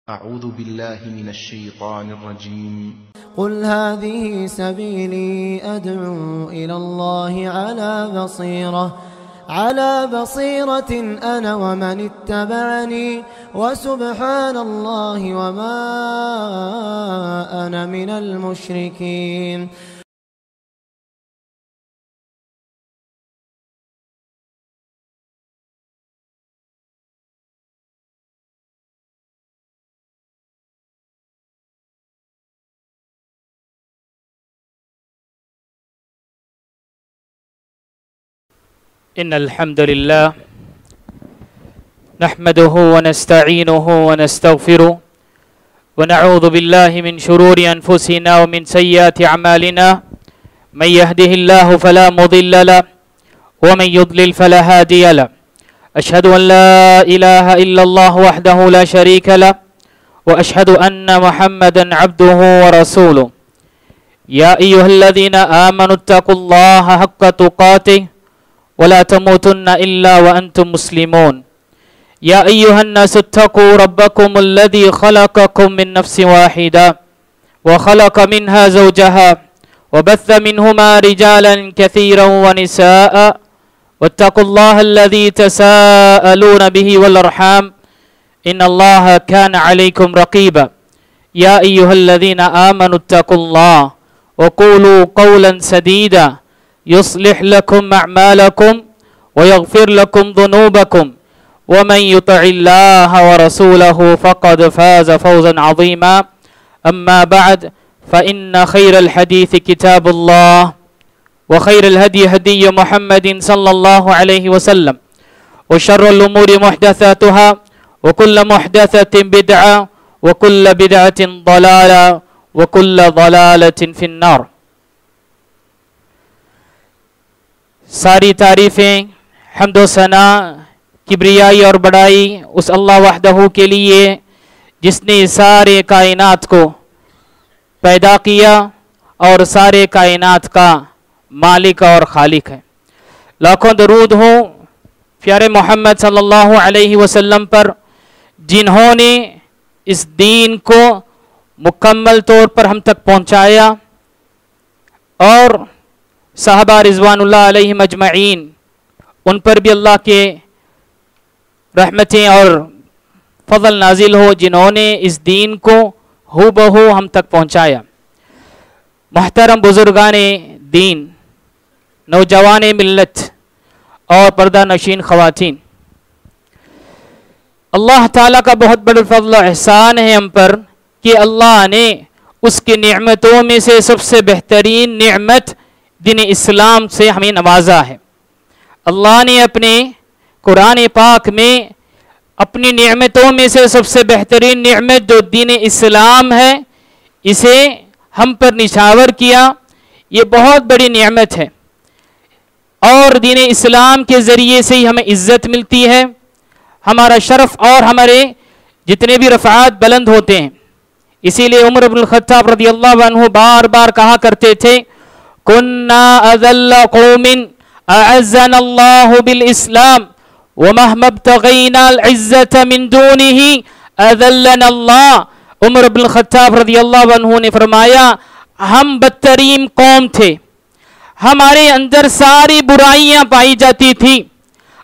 अऊज़ु बिल्लाहि मिनश्शैतानिर्रजीम। क़ुल हाज़िही सबीली अदअू इलल्लाहि अला बसीरतिन अना व मन इत्तबअनी व सुब्हानल्लाहि व मा अना मिनल मुश्रिकीन। इन्नल हम्दुलिल्लाह नहमदुहु व नस्तईनुहु व नस्तगफिरुहु व नऊज़ु बिल्लाहि मिन शुरूरि अनफुसिना व मिन सय्यिआति अमालिना मन यहदिहिल्लाहु फला मुदिल्ल लहु व मन युद्लिल फला हादिय लहु। अशहदु अन ला इलाहा इल्लल्लाह वहदहु ला शरीक लहु व अशहदु अन्न मुहम्मदन अब्दुहु व रसूलुहु। या अय्युहल्लज़ीना आमनुत्तकुल्लाहा हक्का तुक़ातिह वला तमूतुन्ना इल्ला व अंतुम मुस्लिमून। या अय्युहन्नासुत्तकू रब्बकुमुल्लज़ी खलक़कुम मिन नफ्सिन वाहिदा व खलक़ मिन्हा ज़ौजहा व बस्स मिन्हुमा रिजालन कसीरन व निसाअ वत्तकुल्लाहल्लज़ी तसाअलून बिही वल अर्हाम इन्नल्लाहा काना अलैकुम रक़ीबा। या अय्युहल्लज़ीना आमनुत्तकुल्लाह व क़ूलू क़ौलन सदीदा युस्लिह लकुम अअमालकुम व यग़फिर लकुम ज़ुनूबकुम व मन युतिइल्लाह व रसूलहु फ़क़द फ़ाज़ फ़ौज़न अज़ीमा। अम्मा बअद फ़इन्न ख़ैरल हदीस किताबुल्लाह व ख़ैरल हदी हदी मुहम्मदिन सल्लल्लाहु अलैहि वसल्लम व शर्रुल उमूरि मुहदसातुहा व कुल्लु मुहदसतिन बिदअह व कुल्लु बिदअतिन ज़लाला व कुल्लु ज़लालतिन फ़िन्नार। सारी तारीफ़ें हम्दो सना किब्रियाई और बड़ाई उस अल्लाह वहदहू के लिए जिसने सारे कायनात को पैदा किया और सारे कायनात का मालिक और खालिक है। लाखों दरूद हो प्यारे मोहम्मद सल्लल्लाहु अलैहि वसल्लम पर जिन्होंने इस दीन को मुकम्मल तौर पर हम तक पहुँचाया और साहबा रिज़वानुल्लाह अलैहिम अजमईन उन पर भी अल्लाह के रहमतें और फजल नाजिल हो जिन्होंने इस दीन को हू बहू हम तक पहुँचाया। मोहतरम बुजुर्गाने दीन, नौजवान मिल्लत और पर्दा नशीन ख़वातीन, अल्लाह ताला का बहुत बड़ा फजल और एहसान है हम पर कि अल्लाह ने उसकी नेमतों में से सबसे बेहतरीन नेमत दीन इस्लाम से हमें नवाजा है। अल्लाह ने अपने कुरान पाक में अपनी नेमतों में से सबसे बेहतरीन नेमत जो दीन इस्लाम है इसे हम पर निछावर किया। ये बहुत बड़ी नेमत है और दीन इस्लाम के ज़रिए से ही हमें इज़्ज़त मिलती है, हमारा शरफ़ और हमारे जितने भी रफ़ात बुलंद होते हैं। इसीलिए उमर इब्नुल ख़त्ताब रज़ियल्लाहु अन्हु बार बार कहा करते थे, कुन्ना अज़ल्ल क़ौमिन अअज़्ज़नल्लाहु बिल इस्लाम व महमब्तग़ीनाल इज़्ज़त मिन दूनिही अज़ल्लनल्लाह। उमर इब्नुल ख़त्ताब रज़ियल्लाहु अन्हु ने फरमाया, हम बदतरीन कौम थे, हमारे अंदर सारी बुराइयां पाई जाती थी,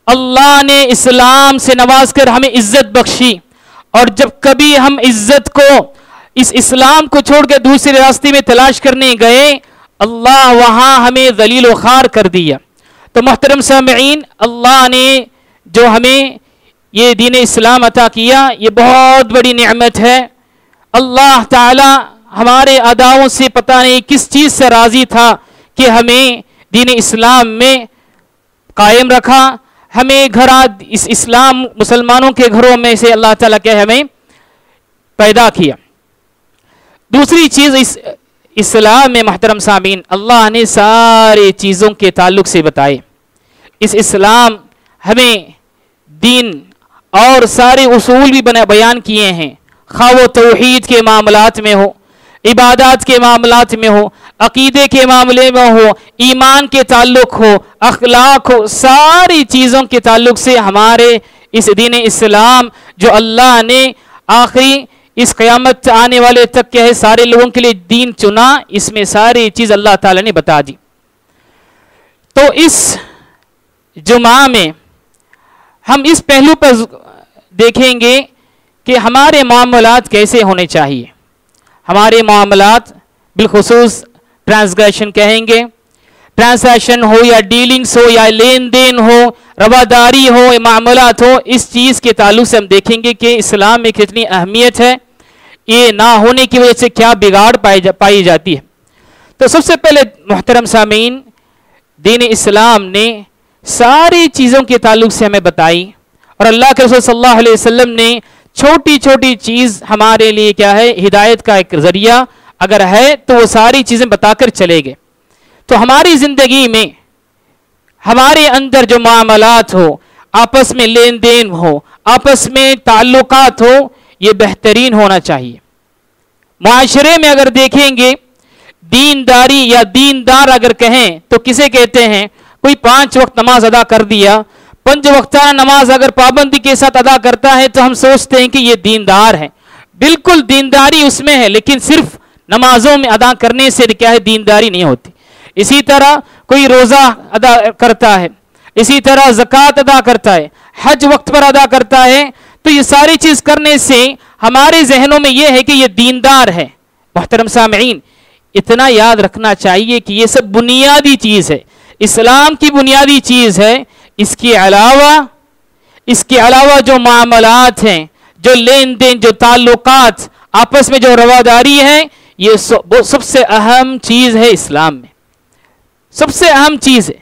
अल्लाह ने इस्लाम से नवाज कर हमें इज़्ज़त बख्शी और जब कभी हम इज़्ज़त को इस इस्लाम को छोड़ कर दूसरे रास्ते में तलाश करने गए, अल्लाह वहाँ हमें ज़लील व ख़ार कर दिया। तो मोहतरम सामईन, अल्लाह ने जो हमें ये दीन इस्लाम अता किया ये बहुत बड़ी नेमत है। अल्लाह ताला हमारे अदाओं से पता नहीं किस चीज़ से राज़ी था कि हमें दीन इस्लाम में कायम रखा, हमें इस इस्लाम मुसलमानों के घरों में से अल्लाह ताला के हमें पैदा किया। दूसरी चीज़ इस इस्लाम में मोहतरम सामीन अल्लाह ने सारे चीज़ों के ताल्लुक से बताए। इस इस्लाम हमें दीन और सारे उसूल भी बयान किए हैं, खा वो तौहीद के मामलात में हो, इबादत के मामलात में हो, अकीदे के मामले में हो, ईमान के ताल्लुक हो, अखलाक हो, सारी चीज़ों के ताल्लुक से हमारे इस दीन इस्लाम जो अल्लाह ने आखिरी इस क़यामत आने वाले तक क्या है सारे लोगों के लिए दीन चुना, इसमें सारी चीज अल्लाह ताला ने बता दी। तो इस जुमा में हम इस पहलू पर देखेंगे कि हमारे मामलात कैसे होने चाहिए। हमारे मामलात बिलखुसूस ट्रांसग्रेशन कहेंगे, ट्रांसैक्शन हो या डीलिंग्स हो या लेन देन हो, रवादारी हो या मामलात हो, इस चीज़ के ताल्लुक से हम देखेंगे कि इस्लाम में कितनी अहमियत है, ये ना होने की वजह से क्या बिगाड़ पाई जाती है। तो सबसे पहले मोहतरम सामीन, दीन इस्लाम ने सारी चीज़ों के ताल्लुक से हमें बताई और अल्लाह के रसूल सल्लल्लाहु अलैहि वसल्लम ने छोटी छोटी चीज़ हमारे लिए क्या है हिदायत का एक जरिया अगर है तो वो सारी चीज़ें बताकर चले गए। तो हमारी ज़िंदगी में हमारे अंदर जो मामलात हो, आपस में लेन देन हो, आपस में ताल्लुकात हो, ये बेहतरीन होना चाहिए। मुआशरे में अगर देखेंगे दीनदारी या दीनदार अगर कहें तो किसे कहते हैं? कोई 5 वक्त नमाज अदा कर दिया, 5 वक्ताना नमाज अगर पाबंदी के साथ अदा करता है तो हम सोचते हैं कि ये दीनदार है। बिल्कुल दीनदारी उसमें है, लेकिन सिर्फ नमाजों में अदा करने से क्या है दीनदारी नहीं होती। इसी तरह कोई रोज़ा अदा करता है, इसी तरह ज़कात अदा करता है, हज वक्त पर अदा करता है, तो ये सारी चीज़ करने से हमारे जहनों में ये है कि ये दीनदार है। मोहतरम सामईन, इतना याद रखना चाहिए कि ये सब बुनियादी चीज़ है, इस्लाम की बुनियादी चीज़ है। इसके अलावा जो मामलात हैं, जो लेन देन, जो ताल्लुकात, आपस में जो रवादारी है, ये सबसे अहम चीज़ है इस्लाम में, सबसे अहम चीज़ है।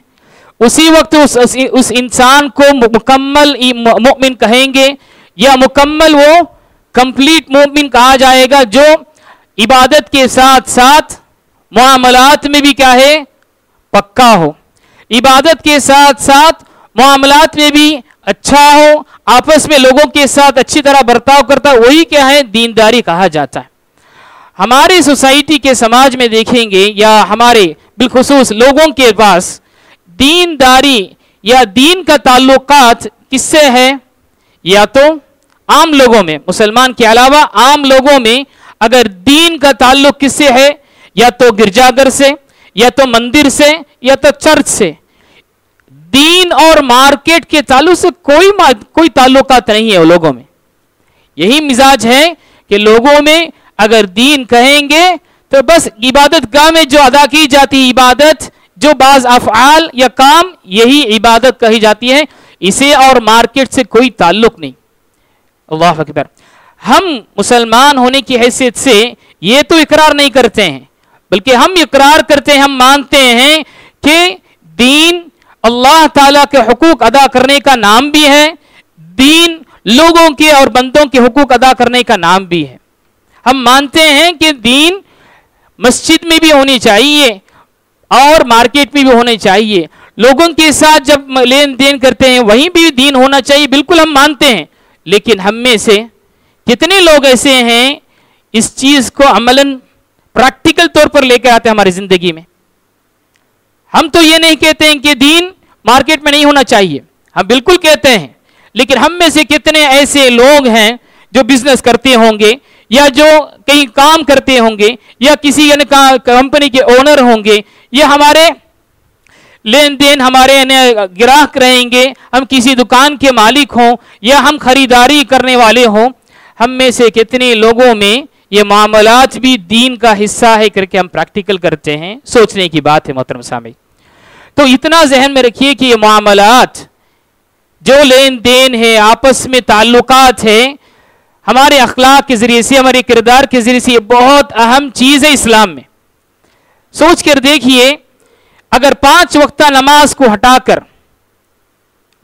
उसी वक्त उस इंसान को मुकम्मल मोमिन कहेंगे या मुकम्मल वो कंप्लीट मोमिन कहा जाएगा जो इबादत के साथ साथ मामलात में भी क्या है पक्का हो, इबादत के साथ साथ मामलात में भी अच्छा हो, आपस में लोगों के साथ अच्छी तरह बर्ताव करता, वही क्या है दीनदारी कहा जाता है। हमारी सोसाइटी के समाज में देखेंगे या हमारे बिलखुसूस लोगों के पास दीनदारी या दीन का ताल्लुकात किससे है? या तो आम लोगों में, मुसलमान के अलावा आम लोगों में अगर दीन का ताल्लुक किससे है, या तो गिरजाघर से, या तो मंदिर से, या तो चर्च से। दीन और मार्केट के ताल्लुक से कोई ताल्लुकात नहीं है लोगों में। यही मिजाज है कि लोगों में अगर दीन कहेंगे तो बस इबादत गाह में जो अदा की जाती है इबादत, जो बाज अफ़आल या काम, यही इबादत कही जाती है, इसे और मार्केट से कोई ताल्लुक नहीं। अल्लाह अकबर। हम मुसलमान होने की हैसियत से ये तो इकरार नहीं करते हैं, बल्कि हम इकरार करते हैं, हम मानते हैं कि दीन अल्लाह ताला के हुकूक अदा करने का नाम भी है, दीन लोगों के और बंदों के हुकूक अदा करने का नाम भी है। हम मानते हैं कि दीन मस्जिद में भी होनी चाहिए और मार्केट में भी होनी चाहिए, लोगों के साथ जब लेन देन करते हैं वहीं भी दीन होना चाहिए, बिल्कुल हम मानते हैं। लेकिन हम में से कितने लोग ऐसे हैं इस चीज को अमलन प्रैक्टिकल तौर पर लेकर आते हैं हमारी जिंदगी में? हम तो ये नहीं कहते हैं कि दीन मार्केट में नहीं होना चाहिए, हम बिल्कुल कहते हैं, लेकिन हम में से कितने ऐसे लोग हैं जो बिजनेस करते होंगे या जो कहीं काम करते होंगे या किसी कंपनी के ओनर होंगे या हमारे लेन देन हमारे ग्राहक रहेंगे, हम किसी दुकान के मालिक हों या हम खरीदारी करने वाले हों, हम में से कितने लोगों में ये मामलात भी दीन का हिस्सा है करके हम प्रैक्टिकल करते हैं? सोचने की बात है मोहतरम सामी। तो इतना जहन में रखिए कि ये मामलात जो लेन देन है, आपस में ताल्लुकात है, हमारे अखलाक के जरिए से, हमारे किरदार के जरिए से, ये बहुत अहम चीज है इस्लाम में। सोच कर देखिए, अगर 5 वक्ता नमाज को हटाकर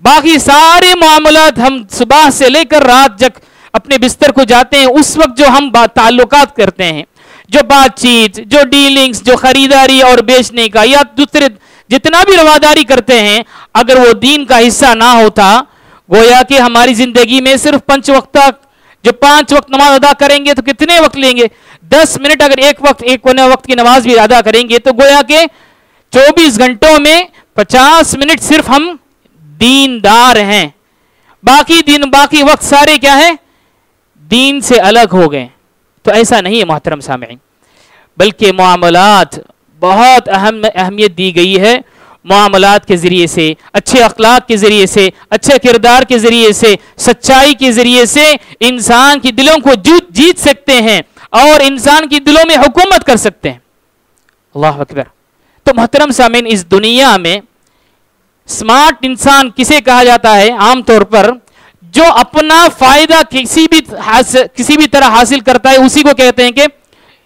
बाकी सारे मामलात हम सुबह से लेकर रात जब अपने बिस्तर को जाते हैं उस वक्त जो हम ताल्लुकात करते हैं, जो बातचीत, जो डीलिंग्स, जो खरीदारी और बेचने का या दूसरे जितना भी रवादारी करते हैं, अगर वो दीन का हिस्सा ना होता, गोया कि हमारी जिंदगी में सिर्फ 5 वक्त नमाज अदा करेंगे तो कितने वक्त लेंगे? 10 मिनट। अगर एक वक्त की नमाज भी अदा करेंगे तो गोया के 24 घंटों में 50 मिनट सिर्फ हम दीनदार हैं, बाकी वक्त सारे क्या है दीन से अलग हो गए। तो ऐसा नहीं है मोहतरम सामईन, बल्कि मुआमलात बहुत अहमियत दी गई है। मुआमलात के ज़रिए से, अच्छे अखलाक के ज़रिए से, अच्छे किरदार के ज़रिए से, सच्चाई के ज़रिए से इंसान के दिलों को जीत सकते हैं और इंसान के दिलों में हुकूमत कर सकते हैं। अल्लाह अकबर। तो मोहतरम सामीन, इस दुनिया में स्मार्ट इंसान किसे कहा जाता है? आमतौर पर जो अपना फायदा किसी भी तरह हासिल करता है उसी को कहते हैं कि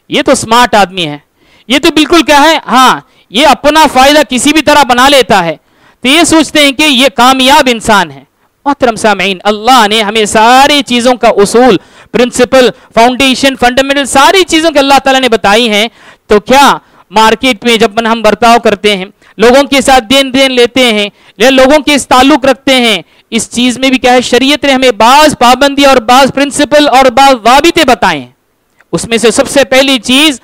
ये तो स्मार्ट आदमी है, ये तो बिल्कुल क्या है, हाँ ये अपना फायदा किसी भी तरह बना लेता है, तो ये सोचते हैं कि ये कामयाब इंसान है। मोहतरम सामीन, अल्लाह ने हमें सारी चीजों का उसूल, प्रिंसिपल, फाउंडेशन, फंडामेंटल सारी चीजों के अल्लाह ताला ने बताई हैं। तो क्या मार्केट में जब हम बर्ताव करते हैं, लोगों के साथ देन देन लेते हैं या लोगों के ताल्लुक रखते हैं, इस चीज में भी क्या है, शरीयत ने हमें बाज पाबंदी और बाज प्रिंसिपल और बाज वाबिते बताए हैं। उसमें से सबसे पहली चीज,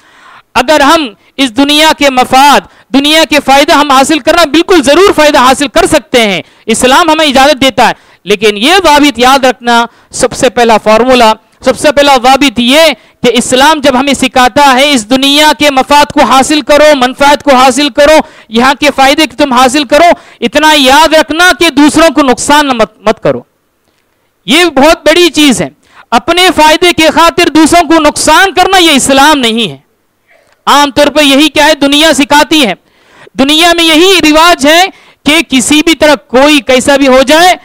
अगर हम इस दुनिया के मफाद, दुनिया के फायदा हम हासिल करना, बिल्कुल जरूर फायदा हासिल कर सकते हैं, इस्लाम हमें इजाजत देता है, लेकिन यह वाबित याद रखना, सबसे पहला फॉर्मूला, सबसे पहला वाबित यह कि इस्लाम जब हमें सिखाता है इस दुनिया के मफाद को हासिल करो, मनफात को हासिल करो, यहां के फायदे को तुम हासिल करो, इतना याद रखना कि दूसरों को नुकसान मत करो। यह बहुत बड़ी चीज है। अपने फायदे के खातिर दूसरों को नुकसान करना यह इस्लाम नहीं है। आमतौर पर यही क्या है, दुनिया सिखाती है। दुनिया में यही रिवाज है कि किसी भी तरह कोई कैसा भी हो जाए,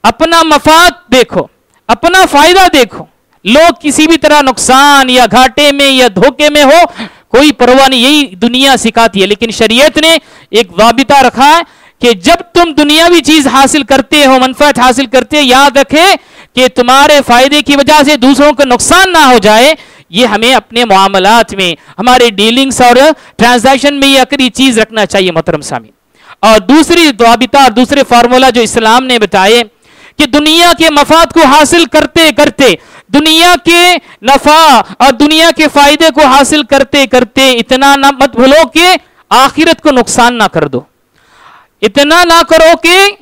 अपना मफाद देखो, अपना फायदा देखो, लोग किसी भी तरह नुकसान या घाटे में या धोखे में हो, कोई परवाह नहीं, यही दुनिया सिखाती है। लेकिन शरीयत ने एक वाबिता रखा है कि जब तुम दुनियावी चीज हासिल करते हो, मनफात हासिल करते हो, याद रखे कि तुम्हारे फायदे की वजह से दूसरों को नुकसान ना हो जाए। ये हमें अपने मामलात में, हमारे डीलिंग्स और ट्रांजैक्शन में ये आखिरी चीज रखना चाहिए मोहतरम सामीन। और दूसरी वाबिता और दूसरे फार्मूला जो इस्लाम ने बताए कि दुनिया के मफाद को हासिल करते करते, दुनिया के नफा और दुनिया के फायदे को हासिल करते करते इतना ना मत भूलो कि आखिरत को नुकसान ना कर दो, इतना ना करो कि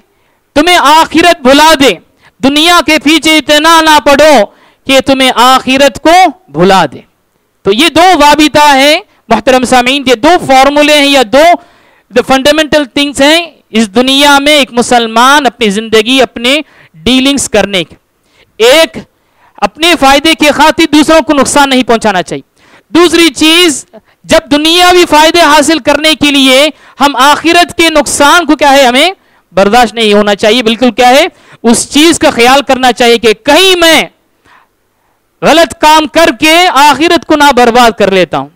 तुम्हें आखिरत भुला दे, दुनिया के पीछे इतना ना पड़ो कि तुम्हें आखिरत को भुला दे। तो ये दो वाबिता है मोहतरम सामीन, ये दो फॉर्मूले हैं या दो फंडामेंटल थिंग्स हैं इस दुनिया में एक मुसलमान अपनी जिंदगी, अपने डीलिंग्स करने के। एक, अपने फायदे के खातिर दूसरों को नुकसान नहीं पहुंचाना चाहिए। दूसरी चीज, जब दुनियावी फायदे हासिल करने के लिए हम आखिरत के नुकसान को क्या है, हमें बर्दाश्त नहीं होना चाहिए, बिल्कुल क्या है, उस चीज का ख्याल करना चाहिए कि कहीं मैं गलत काम करके आखिरत को ना बर्बाद कर लेता हूं।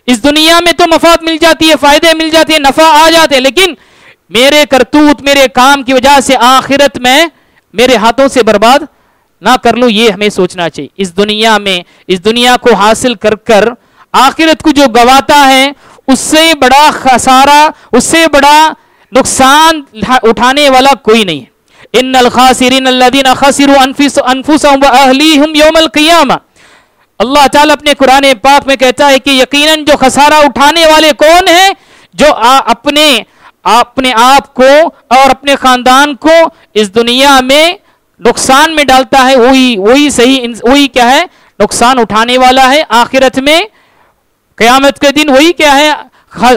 इस दुनिया में तो मफाद मिल जाती है, फायदे मिल जाते हैं, नफा आ जाते हैं, लेकिन मेरे करतूत, मेरे काम की वजह से आखिरत में मेरे हाथों से बर्बाद ना कर लूं, ये हमें सोचना चाहिए। इस दुनिया में, इस दुनिया को हासिल कर कर आखिरत को जो गवाता है, उससे बड़ा खसारा, उससे बड़ा नुकसान उठाने वाला कोई नहीं है। इन्नल खासिरीन अल्लज़ीना खसिरू अनफुसहुम व अहलीहिम यौमल क़ियामा। अल्लाह ताला अपने कुरान पाक में कहता है कि यकीनन जो खसारा उठाने वाले कौन है, जो अपने आप को और अपने खानदान को इस दुनिया में नुकसान में डालता है, वही क्या है, नुकसान उठाने वाला है। आखिरत में क़यामत के दिन वही क्या है,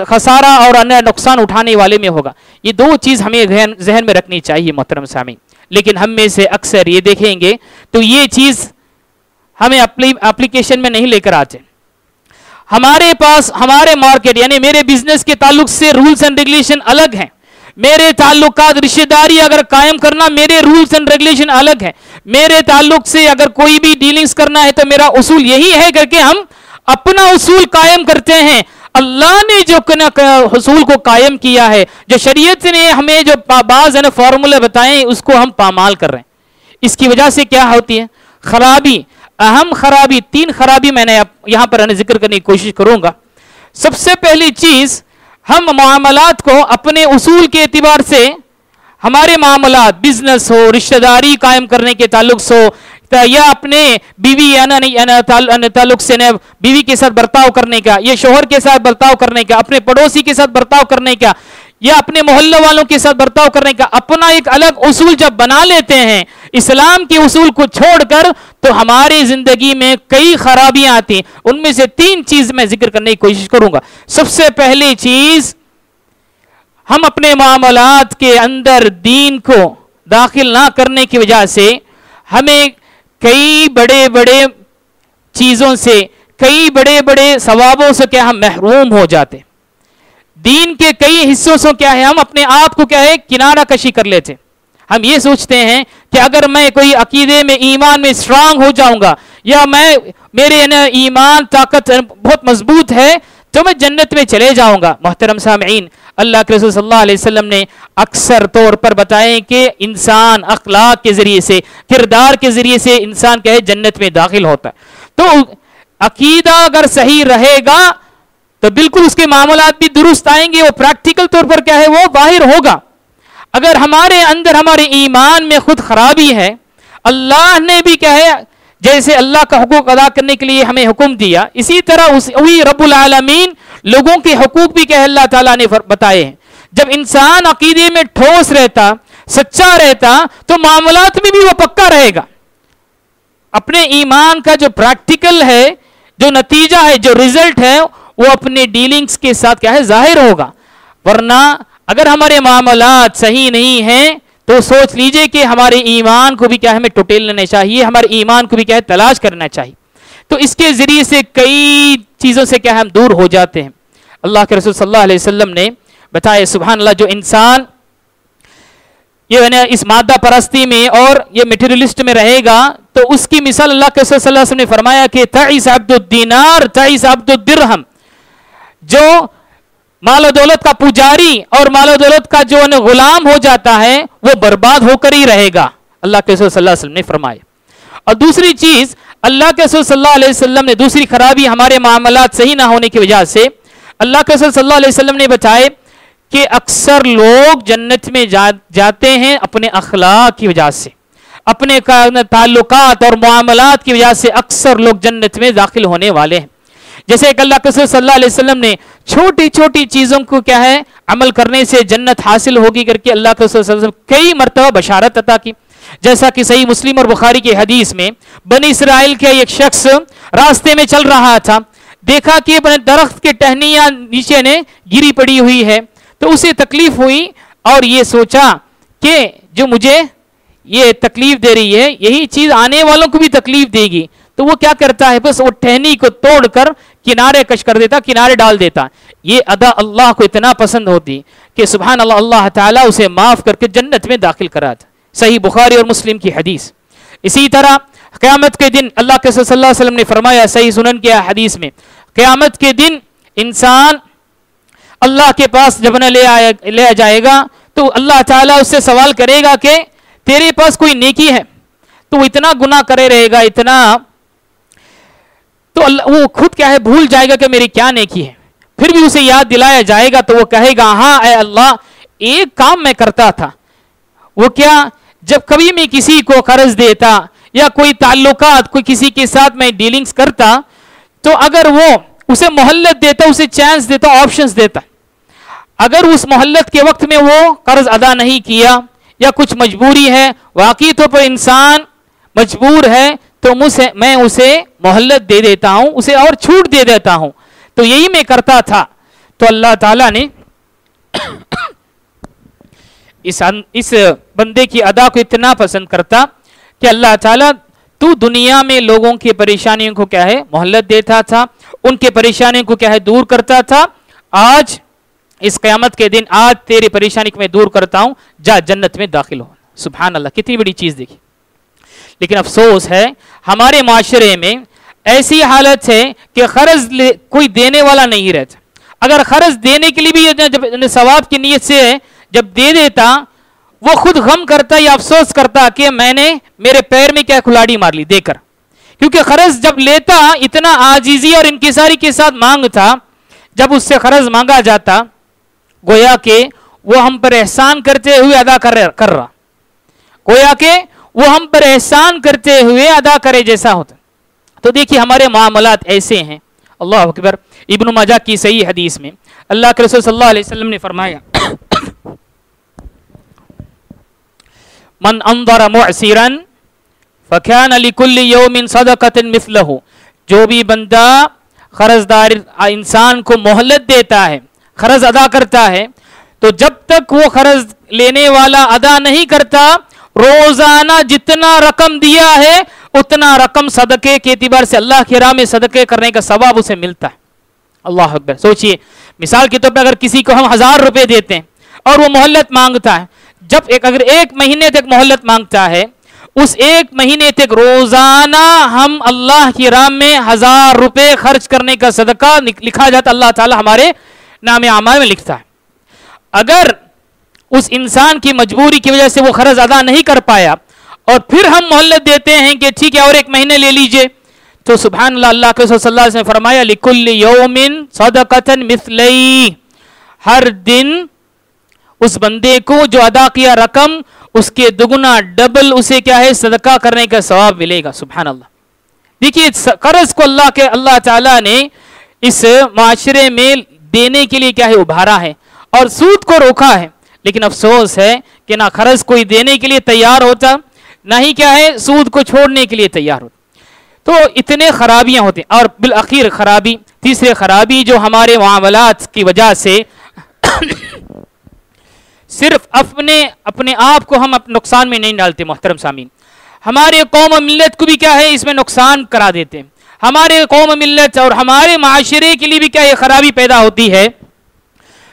खसारा और अन्य नुकसान उठाने वाले में होगा। ये दो चीज हमें जहन में रखनी चाहिए मोहतरम सामीन। लेकिन हम में से अक्सर ये देखेंगे तो ये चीज हमें एप्लीकेशन में नहीं लेकर आते। हमारे पास, हमारे मार्केट यानी मेरे बिजनेस के ताल्लुक से रूल्स एंड रेगुलेशन अलग हैं। मेरे ताल्लुकात, रिश्तेदारी अगर कायम करना, मेरे रूल्स एंड रेगुलेशन अलग है। मेरे ताल्लुक से अगर कोई भी डीलिंग्स करना है तो मेरा उसूल यही है करके हम अपना उसूल कायम करते हैं। अल्लाह ने जो उसूल को कायम किया है, जो शरीयत ने हमें जो बाज़ फॉर्मूले बताए, उसको हम पामाल कर रहे हैं। इसकी वजह से क्या होती है, खराबी, अहम खराबी, 3 खराबी मैंने यहां पर जिक्र करने की कोशिश करूंगा। सबसे पहली चीज, हम मामलात को अपने उसूल के एतबार से, हमारे मामलात बिजनेस हो, रिश्तेदारी कायम करने के ताल्लुक से हो, या अपने बीवी या ताल्लुक से बीवी के साथ बर्ताव करने का, या शोहर के साथ बर्ताव करने का, अपने पड़ोसी के साथ बर्ताव करने का, या अपने मोहल्ले वालों के साथ बर्ताव करने का अपना एक अलग उसूल जब बना लेते हैं, इस्लाम के उसूल को छोड़कर, तो हमारी जिंदगी में कई खराबियां आती हैं। उनमें से 3 चीज मैं जिक्र करने की कोशिश करूंगा। सबसे पहली चीज, हम अपने मामलात के अंदर दीन को दाखिल ना करने की वजह से हमें कई बड़े बड़े चीजों से, कई बड़े बड़े सवाबों से क्या हम महरूम हो जाते। दीन के कई हिस्सों से क्या है, हम अपने आप को क्या है किनारा कशी कर लेते। हम ये सोचते हैं कि अगर मैं कोई अकीदे में, ईमान में स्ट्रांग हो जाऊंगा, या मेरे ना ईमान ताकत बहुत मजबूत है, तो मैं जन्नत में चले जाऊंगा। मोहतरम सामीन, अल्लाह के रसूल सल्लल्लाहु अलैहि वसल्लम ने अक्सर तौर पर बताए कि इंसान अखलाक के जरिए से, किरदार के जरिए से इंसान क्या है जन्नत में दाखिल होता है। तो अकीदा अगर सही रहेगा तो बिल्कुल उसके मामलात भी दुरुस्त आएंगे, वो प्रैक्टिकल तौर पर क्या है वो बाहिर होगा। अगर हमारे अंदर, हमारे ईमान में खुद खराबी है, अल्लाह ने भी क्या है, जैसे अल्लाह का हुकूक अदा करने के लिए हमें हुक्म दिया, इसी तरह वही रब्बुल आलमीन लोगों के हुकूक भी क्या अल्लाह ताला ने बताए हैं। जब इंसान अकीदे में ठोस रहता, सच्चा रहता, तो मामलात में भी वो पक्का रहेगा। अपने ईमान का जो प्रैक्टिकल है, जो नतीजा है, जो रिजल्ट है, वो अपने डीलिंग्स के साथ क्या है जाहिर होगा। वरना अगर हमारे मामलात सही नहीं हैं, तो सोच लीजिए कि हमारे ईमान को भी क्या हमें टुटेल लेना चाहिए, हमारे ईमान को भी क्या है तलाश करना चाहिए। तो इसके जरिए से कई चीजों से क्या हम दूर हो जाते हैं। अल्लाह के रसूल सल्लल्लाहु अलैहि वसल्लम ने बताया, सुभान अल्लाह, जो इंसान ये ना इस मादा परस्ती में और ये मटेरियलिस्ट में रहेगा, तो उसकी मिसाल अल्लाह के रसूल सल्लल्लाहु अलैहि वसल्लम ने फरमाया कि तईस अब्दुद दीनार तईस अब्दुद दिरहम, जो मालो दौलत का पुजारी और मालो दौलत का जो गुलाम हो जाता है, वो बर्बाद होकर ही रहेगा। अल्लाह के रसूल सल्लल्लाहु अलैहि वसल्लम ने फरमाया। और दूसरी चीज, अल्लाह के रसूल सल्लल्लाहु अलैहि वसल्लम ने दूसरी खराबी हमारे मामलात सही ना होने की वजह से, अल्लाह के रसूल सल्लल्लाहु अलैहि वसल्लम ने बताए कि अक्सर लोग जन्नत में जाते हैं अपने अखलाक की वजह से, अपने ताल्लुकात और मामलात की वजह से अक्सर लोग जन्नत में दाखिल होने वाले हैं। जैसे एक अल्लाह के रसूल सल्लल्लाहु अलैहि वसल्लम ने छोटी छोटी चीजों को क्या है अमल करने से जन्नत हासिल होगी करके अल्लाह के रसूल सल्लल्लाहु अलैहि वसल्लम कई मरतबा बशारत अता की। जैसा कि सही मुस्लिम और बुखारी की हदीस में, बनी इसराइल के एक शख्स रास्ते में चल रहा था, देखा कि अपने दरख्त के टहनियां नीचे ने गिरी पड़ी हुई है, तो उसे तकलीफ हुई और ये सोचा कि जो मुझे ये तकलीफ दे रही है, यही चीज आने वालों को भी तकलीफ देगी। तो वो क्या करता है, बस वो टहनी को तोड़कर किनारे कश कर देता, किनारे डाल देता। ये अदा अल्लाह को इतना पसंद होती कि सुभान अल्लाह, अल्लाह ताला उसे माफ करके जन्नत में दाखिल करा था। सही बुखारी और मुस्लिम की हदीस। इसी तरह क़यामत के दिन अल्लाह के सल्लल्लाहु अलैहि वसल्लम ने फरमाया, सही सुनन की हदीस में, क़यामत के दिन इंसान अल्लाह के पास जब न ले जाएगा, तो अल्लाह ताला उससे सवाल करेगा कि तेरे पास कोई नेकी है? तो वो इतना गुनाह करे रहेगा, इतना, तो वो खुद क्या है भूल जाएगा कि मेरी क्या नेकी है। फिर भी उसे याद दिलाया जाएगा तो वो कहेगा, हाँ ऐ अल्लाह, एक काम मैं करता था। वो क्या? जब कभी मैं किसी को कर्ज देता या कोई ताल्लुकात, कोई किसी के साथ मैं डीलिंग्स करता, तो अगर वो उसे मोहल्लत देता, उसे चांस देता, ऑप्शंस देता, अगर उस मोहल्लत के वक्त में वो कर्ज अदा नहीं किया या कुछ मजबूरी है, वाकई तौर पर इंसान मजबूर है, तो मैं उसे मोहल्लत दे देता हूं, उसे और छूट दे देता हूं। तो यही मैं करता था। तो अल्लाह ताला ने इस बंदे की अदा को इतना पसंद करता कि अल्लाह ताला, तू दुनिया में लोगों की परेशानियों को क्या है मोहल्लत देता था, उनके परेशानियों को क्या है दूर करता था। आज इस क़यामत के दिन, आज तेरी परेशानी को मैं दूर करता हूं, जा जन्नत में दाखिल हो। सुभान अल्लाह, कितनी बड़ी चीज देखी। लेकिन अफसोस है हमारे माशरे में ऐसी हालत है कि कर्ज कोई देने वाला नहीं रहता। अगर कर्ज देने के लिए भी जब सवाब की नीयत से जब दे देता, वो खुद गम करता या अफसोस करता कि मैंने मेरे पैर में क्या कुल्हाड़ी मार ली देकर। क्योंकि कर्ज जब लेता इतना आजीजी और इंकिसारी के साथ मांगता, जब उससे कर्ज मांगा जाता गोया के वो हम पर एहसान करते हुए अदा कर रहा, गोया के वो हम पर एहसान करते हुए अदा करे जैसा होता। तो देखिए हमारे मामलात ऐसे हैं। अल्लाह अकबर। इब्न माजा की सही हदीस में अल्लाह के रसूल सल्लल्लाहु अलैहि वसल्लम ने फरमाया मन अंदर मुअसिरन फकान लिकुल्लि यौमिन सदक़तन मिस्लहु, जो भी बंदा खर्जदार इंसान को मोहलत देता है, खर्ज अदा करता है, तो जब तक वो खर्ज लेने वाला अदा नहीं करता, रोजाना जितना रकम दिया है उतना रकम सदके के एतबार से अल्लाह की राह में सदके करने का सवाब उसे मिलता है। अल्लाह अकबर। सोचिए, मिसाल के तौर पर अगर किसी को हम 1000 रुपए देते हैं और वो मोहल्लत मांगता है, जब अगर 1 महीने तक मोहल्लत मांगता है, उस 1 महीने तक रोजाना हम अल्लाह की राह में 1000 रुपए खर्च करने का सदका लिखा जाता, अल्लाह ताला हमारे नाम आमाल में लिखता है। अगर उस इंसान की मजबूरी की वजह से वो खर्च अदा नहीं कर पाया और फिर हम मोहल्लत देते हैं कि ठीक है और 1 महीने ले लीजिए, तो सुभान अल्लाह, अल्लाह के रसूल सल्लल्लाहु अलैहि वसल्लम ने फरमाया लिकुल्लि यौमिन सदक़तन मिस्लई, हर दिन उस बंदे को जो अदा किया रकम उसके दुगुना डबल उसे क्या है सदका करने का सवाब मिलेगा। सुभान अल्लाह। देखिए, कर्ज को अल्लाह ताला ने इस माशरे में देने के लिए क्या है उभारा है और सूद को रोका है। लेकिन अफसोस है कि ना कर्ज कोई देने के लिए तैयार होता, ना ही क्या है सूद को छोड़ने के लिए तैयार होता। तो इतने खराबियां होती हैं। और बिल आखिर खराबी, तीसरी खराबी जो हमारे मामलात की वजह से सिर्फ अपने आप को हम नुकसान में नहीं डालते मोहतरम सामीन, हमारे कौम और मिल्लत को भी क्या है इसमें नुकसान करा देते हैं। हमारे कौम मिल्लत और हमारे माशरे के लिए भी क्या ये खराबी पैदा होती है।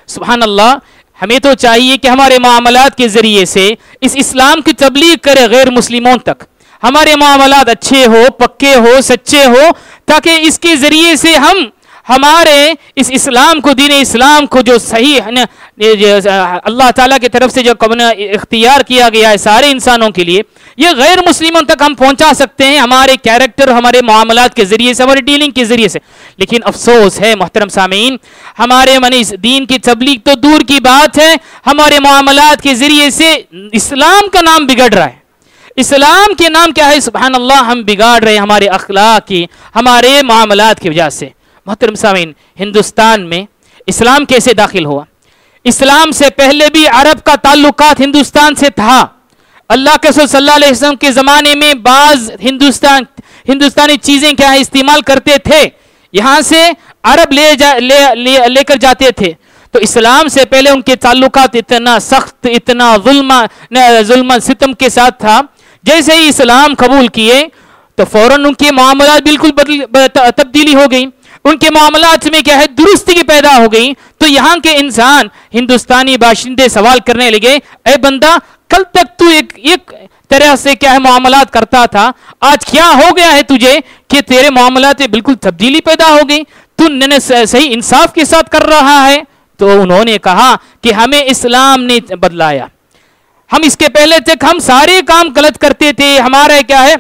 सुभान अल्लाह। हमें तो चाहिए कि हमारे मामलात के जरिए से इस इस्लाम की तबलीग करे गैर मुस्लिमों तक, हमारे मामलात अच्छे हो, पक्के हो, सच्चे हो, ताकि इसके जरिए से हम हमारे इस इस्लाम को, दीन इस्लाम को जो सही अल्लाह ताला की तरफ से जो इख्तियार किया गया है सारे इंसानों के लिए, ये गैर मुस्लिमों तक हम पहुंचा सकते हैं हमारे कैरेक्टर, हमारे मामलात के जरिए से, हमारी डीलिंग के जरिए से। लेकिन अफसोस है मोहतरम सामीन, हमारे मन इस दीन की तबलीग तो दूर की बात है, हमारे मामलात के जरिए से इस्लाम का नाम बिगड़ रहा है। इस्लाम के नाम क्या है सुभान अल्लाह हम बिगाड़ रहे हैं हमारे अखलाक की, हमारे मामलात की वजह से। मोहतरम सामीन, हिंदुस्तान में इस्लाम कैसे दाखिल हुआ? इस्लाम से पहले भी अरब का ताल्लुकात हिंदुस्तान से था। अल्लाह के रसूल सल्लल्लाहु अलैहि वसल्लम के ज़माने में बाज़ हिंदुस्तानी चीज़ें क्या है इस्तेमाल करते थे, यहाँ से अरब लेकर जाते थे। तो इस्लाम से पहले उनके ताल्लुकात इतना सख्त, इतना जुल्म सितम के साथ था। जैसे ही इस्लाम कबूल किए तो फौरन उनके मामलात बिल्कुल तब्दीली हो गई, उनके मामलात में क्या है दुरुस्ती की पैदा हो गई। तो यहाँ के इंसान, हिंदुस्तानी बाशिंदे सवाल करने लगे, ए बंदा, कल तक तू एक तरह से क्या है मामलात करता था, आज क्या हो गया है तुझे कि तेरे मामलात में बिल्कुल तब्दीली पैदा हो गई, तू सही इंसाफ के साथ कर रहा है। तो उन्होंने कहा कि हमें इस्लाम ने बदलाया, हम इसके पहले तक हम सारे काम गलत करते थे, हमारा क्या है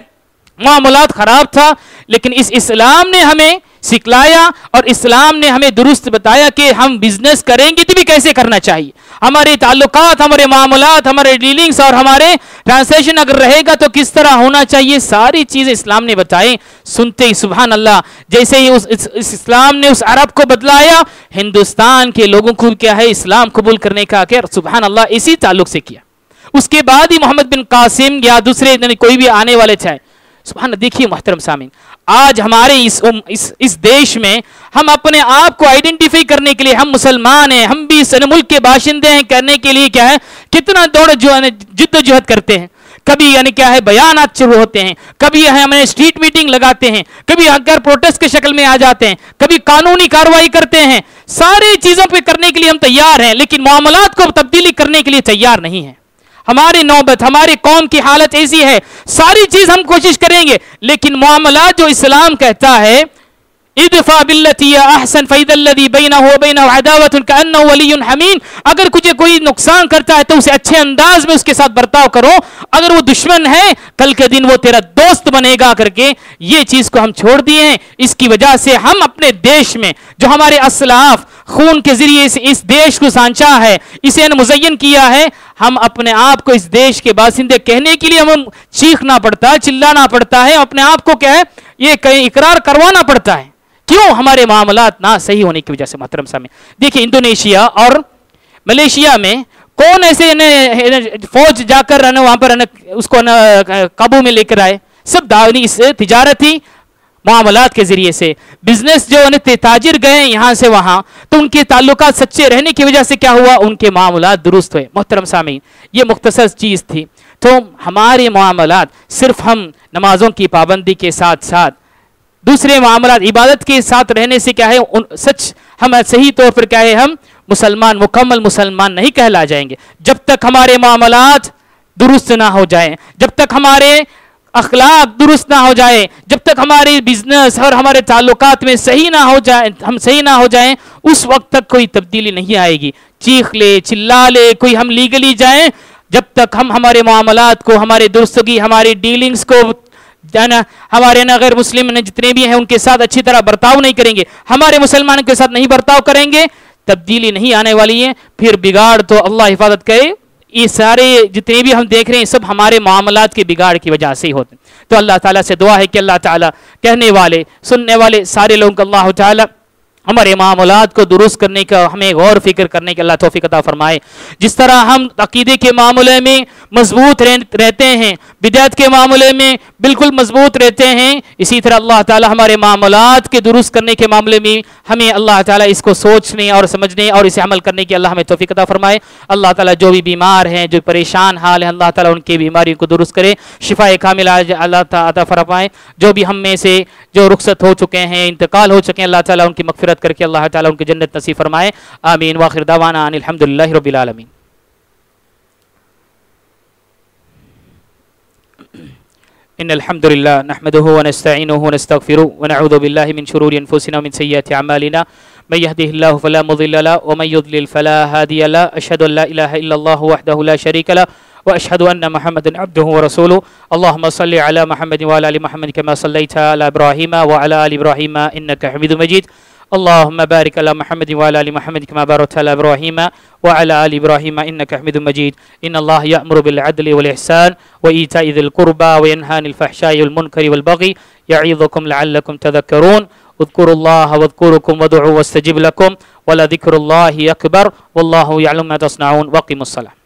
मामलात खराब था, लेकिन इस इस्लाम ने हमें सिखलाया और इस्लाम ने हमें दुरुस्त बताया कि हम बिजनेस करेंगे तो भी कैसे करना चाहिए, हमारे ताल्लुकात, हमारे मामलात, हमारे डीलिंग्स और हमारे ट्रांसलेशन अगर रहेगा तो किस तरह होना चाहिए, सारी चीजें इस्लाम ने बताई। सुनते ही सुभान अल्लाह, जैसे ही इस इस्लाम ने उस अरब को बदलाया, हिंदुस्तान के लोगों को क्या है इस्लाम कबूल करने का क्या सुभान अल्लाह इसी ताल्लुक से किया। उसके बाद ही मोहम्मद बिन कासिम या दूसरे कोई भी आने वाले थे। सुभान। देखिए मोहतरम सामीन, आज हमारे इस देश में हम अपने आप को आइडेंटिफाई करने के लिए, हम मुसलमान हैं, हम भी इस मुल्क के बाशिंदे हैं, करने के लिए क्या है कितना दौड़ जिद्दोजहद करते हैं। कभी यानी क्या है बयानात शुरू होते हैं, कभी हमें स्ट्रीट मीटिंग लगाते हैं, कभी अगर प्रोटेस्ट की शक्ल में आ जाते हैं, कभी कानूनी कार्रवाई करते हैं। सारी चीजों पर करने के लिए हम तैयार हैं, लेकिन मामलात को तब्दीली करने के लिए तैयार नहीं है। हमारी नौबत, हमारी कौम की हालत ऐसी है, सारी चीज हम कोशिश करेंगे, लेकिन मामलात जो इस्लाम कहता है इदफा बिल्लती अहसन फइदल्लज़ी बैनहु व बैनहु अदावतुन कअन्नहु वलियुन हमीम, अगर कोई नुकसान करता है तो उसे अच्छे अंदाज में उसके साथ बर्ताव करो, अगर वो दुश्मन है कल के दिन वो तेरा दोस्त बनेगा करके ये चीज को हम छोड़ दिए हैं। इसकी वजह से हम अपने देश में जो हमारे असलाफ खून के जरिए से इस देश को सांचा है, इसे मुज़य्यन किया है, हम अपने आप को इस देश के बासिंदे कहने के लिए हम चीखना पड़ता है, चिल्लाना पड़ता है, अपने आप को क्या है ये कहीं इकरार करवाना पड़ता है। क्यों? हमारे मामलात ना सही होने की वजह से। मोहतरम साहब, देखिए इंडोनेशिया और मलेशिया में कौन ऐसे फौज जाकर वहां पर उसको काबू में लेकर आए? सब दावनी इस तिजारती मामलात के जरिए से बिजनेस जो ताजिर गए यहां से वहां, तो उनके ताल्लुकात सच्चे रहने की वजह से क्या हुआ, उनके मामलात दुरुस्त हुए। मोहतरम सामीन, ये मुख्तसर चीज थी। तो हमारे मामलात सिर्फ हम नमाजों की पाबंदी के साथ साथ दूसरे मामलात इबादत के साथ रहने से क्या है, सच हम सही तौर पर क्या है, हम मुसलमान, मुकम्मल मुसलमान नहीं कहला जाएंगे जब तक हमारे मामलात दुरुस्त ना हो जाए, जब तक हमारे अखलाक दुरुस्त ना हो जाए, जब तक हमारे बिजनेस और हमारे ताल्लुकात में सही ना हो जाए, हम सही ना हो जाएं, उस वक्त तक कोई तब्दीली नहीं आएगी। चीख ले चिल्ला ले कोई हम लीगली जाएं, जब तक हम हमारे मामलात को, हमारे दुरुस्तगी, हमारी डीलिंग्स को हमारे गैर मुस्लिम जितने भी हैं उनके साथ अच्छी तरह बर्ताव नहीं करेंगे, हमारे मुसलमानों के साथ नहीं बर्ताव करेंगे, तब्दीली नहीं आने वाली है। फिर बिगाड़ तो अल्लाह हिफाजत करे, ये सारे जितने भी हम देख रहे हैं सब हमारे मामलात के बिगाड़ की वजह से ही होते हैं। तो अल्लाह ताला से दुआ है कि अल्लाह ताला कहने वाले सुनने वाले सारे लोगों को अल्लाह ताला हमारे मामलात को दुरुस्त करने का, हमें गौर फिक्र करने की अल्लाह तौफीक अता फरमाए। जिस तरह हम अकीदे के मामले में मजबूत रहते हैं, बिदअत के मामले में बिल्कुल मजबूत रहते हैं, इसी तरह अल्लाह ताला हमारे मामलात के दुरुस्त करने के मामले में हमें अल्लाह ताला इसको सोचने और समझने और इसे अमल करने की अल्लाह हमें तौफीक अता फरमाए। अल्लाह ताला जो भी बीमार हैं, जो परेशान हाल है, अल्लाह ताला उनकी बीमारियों को दुरुस्त करे, शिफाए कामिल अल्लाह ताला अता फरमाए। जो भी हम में से जो रुखसत हो चुके हैं, इंतकाल हो चुके हैं, अल्लाह ताला उनकी मगफिरत करके अल्लाह ताला उनकी जन्नत नसीब फरमाए। आमीन। व आखिर दावाना अनिल हम्दुलिल्लाहि रब्बिल आलमीन। इन्नल हम्दुलिल्लाह नहमदुहु व नस्तईनुहु व नस्तगफिरुहु व नऊज़ु बिल्लाहि मिन शुरूरि अनफुसिना व मिन सय्यिआति अमालिना मन यहदिहिल्लाहु फला मुज़िल्ल लहु व मन युज़लिल फला हादिय लहु अशहदु अन ला इलाहा इल्लल्लाहु वहदहु ला शरीका लहु व अशहदु अन्ना मुहम्मदन अब्दुहु व रसूलुहु। अल्लाहुम्मा सल्लि अला मुहम्मद व अला आलि मुहम्मद कमा सल्लैता अला इब्राहीम व अला आलि इब्राहीम इन्नका हमीदुम मजीद। अल्लाहुम्मा बारिक अला मुहम्मद व अला आलि मुहम्मद कमा बारकता अला इब्राहीम व अला आलि इब्राहीम इन्नका हमीदुम मजीद। इन्नल्लाह यअमुरु बिल अदलि वल इहसान व ईताइ ज़िल कुर्बा व यनहा अनिल फहशाइ वल मुनकरि वल बग़ी यईज़ुकुम लअल्लकुम तज़क्करून। उज़्कुरुल्लाह वज़्कुरुकुम वदऊ वस्तजिब लकुम व लज़िक्रुल्लाहि अकबर वल्लाहु यअलमु मा तस्नऊन। वक़िमुस्सलाह।